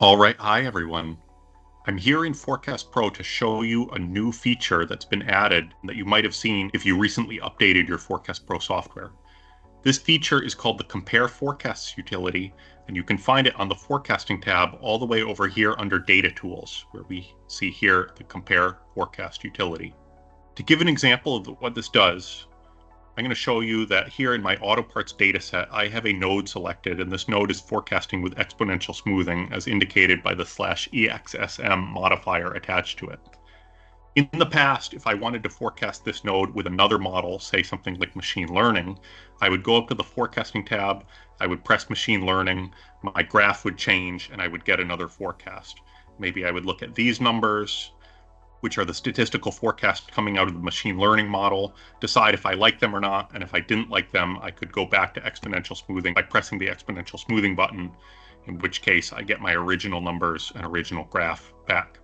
All right, hi everyone. I'm here in Forecast Pro to show you a new feature that's been added that you might have seen if you recently updated your Forecast Pro software. This feature is called the Compare Forecasts utility, and you can find it on the Forecasting tab all the way over here under Data Tools, where we see here the Compare Forecast utility. To give an example of what this does, I'm going to show you that here in my auto parts dataset, I have a node selected, and this node is forecasting with exponential smoothing as indicated by the /EXSM modifier attached to it. In the past, if I wanted to forecast this node with another model, say something like machine learning, I would go up to the forecasting tab, I would press machine learning, my graph would change, and I would get another forecast. Maybe I would look at these numbers, which are the statistical forecast coming out of the machine learning model, decide if I like them or not, and if I didn't like them, I could go back to exponential smoothing by pressing the exponential smoothing button, in which case I get my original numbers and original graph back.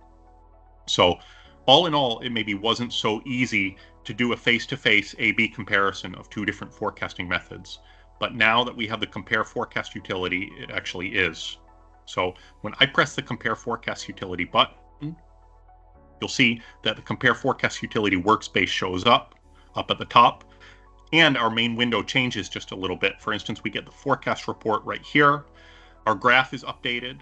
So all in all, it maybe wasn't so easy to do a face-to-face A/B comparison of two different forecasting methods. But now that we have the Compare Forecast utility, it actually is. So when I press the Compare Forecast utility button, you'll see that the Compare Forecast utility workspace shows up at the top, and our main window changes just a little bit. For instance, we get the forecast report right here. Our graph is updated,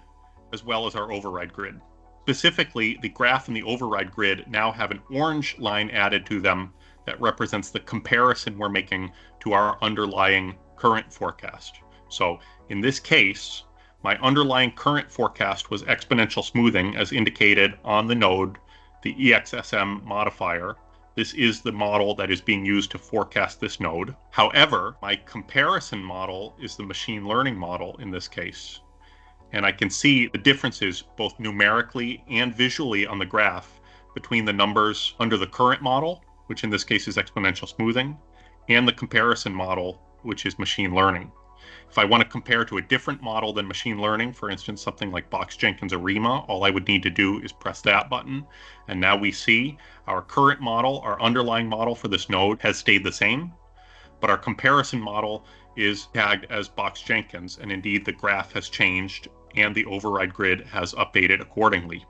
as well as our override grid. Specifically, the graph and the override grid now have an orange line added to them that represents the comparison we're making to our underlying current forecast. So in this case, my underlying current forecast was exponential smoothing as indicated on the node, the EXSM modifier. This is the model that is being used to forecast this node. However, my comparison model is the machine learning model in this case. And I can see the differences both numerically and visually on the graph between the numbers under the current model, which in this case is exponential smoothing, and the comparison model, which is machine learning. If I want to compare to a different model than machine learning, for instance, something like Box-Jenkins ARIMA, all I would need to do is press that button. And now we see our current model, our underlying model for this node has stayed the same, but our comparison model is tagged as Box-Jenkins. And indeed, the graph has changed and the override grid has updated accordingly.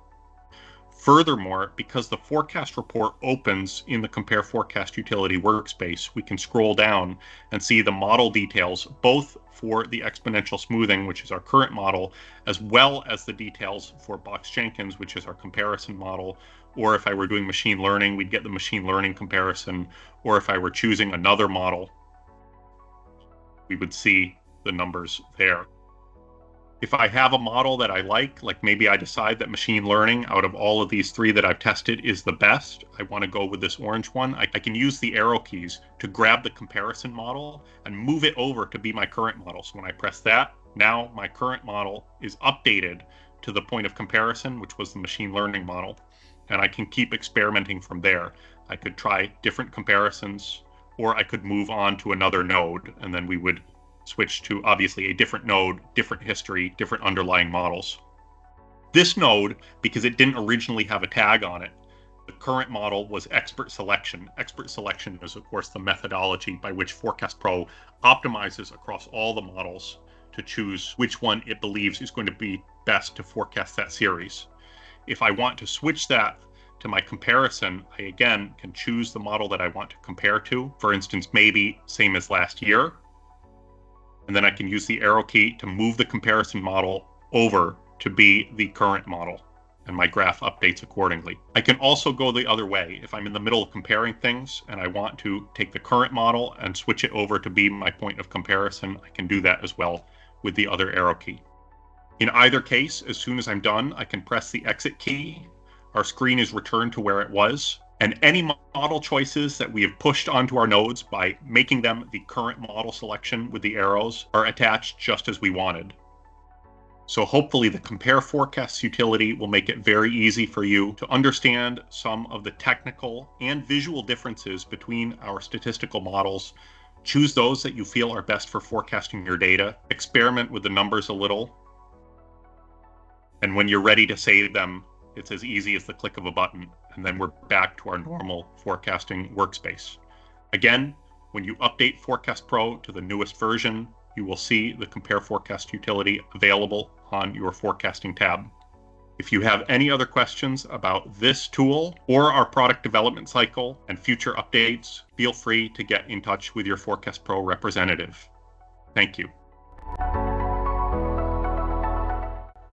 Furthermore, because the forecast report opens in the Compare Forecast utility workspace, we can scroll down and see the model details, both for the exponential smoothing, which is our current model, as well as the details for Box-Jenkins, which is our comparison model. Or if I were doing machine learning, we'd get the machine learning comparison. Or if I were choosing another model, we would see the numbers there. If I have a model that I like maybe I decide that machine learning out of all of these three that I've tested is the best, I want to go with this orange one, I can use the arrow keys to grab the comparison model and move it over to be my current model. So when I press that, now my current model is updated to the point of comparison, which was the machine learning model. And I can keep experimenting from there. I could try different comparisons, or I could move on to another node, and then we would switch to obviously a different node, different history, different underlying models. This node, because it didn't originally have a tag on it, the current model was expert selection. Expert selection is, of course, the methodology by which Forecast Pro optimizes across all the models to choose which one it believes is going to be best to forecast that series. If I want to switch that to my comparison, I again can choose the model that I want to compare to. For instance, maybe same as last year. And then I can use the arrow key to move the comparison model over to be the current model, and my graph updates accordingly. I can also go the other way. If I'm in the middle of comparing things and I want to take the current model and switch it over to be my point of comparison, I can do that as well with the other arrow key. In either case, as soon as I'm done, I can press the exit key. Our screen is returned to where it was. And any model choices that we have pushed onto our nodes by making them the current model selection with the arrows are attached just as we wanted. So hopefully the Compare Forecasts utility will make it very easy for you to understand some of the technical and visual differences between our statistical models. Choose those that you feel are best for forecasting your data. Experiment with the numbers a little. And when you're ready to save them, it's as easy as the click of a button, and then we're back to our normal forecasting workspace. Again, when you update Forecast Pro to the newest version, you will see the Compare Forecast utility available on your forecasting tab. If you have any other questions about this tool or our product development cycle and future updates, feel free to get in touch with your Forecast Pro representative. Thank you.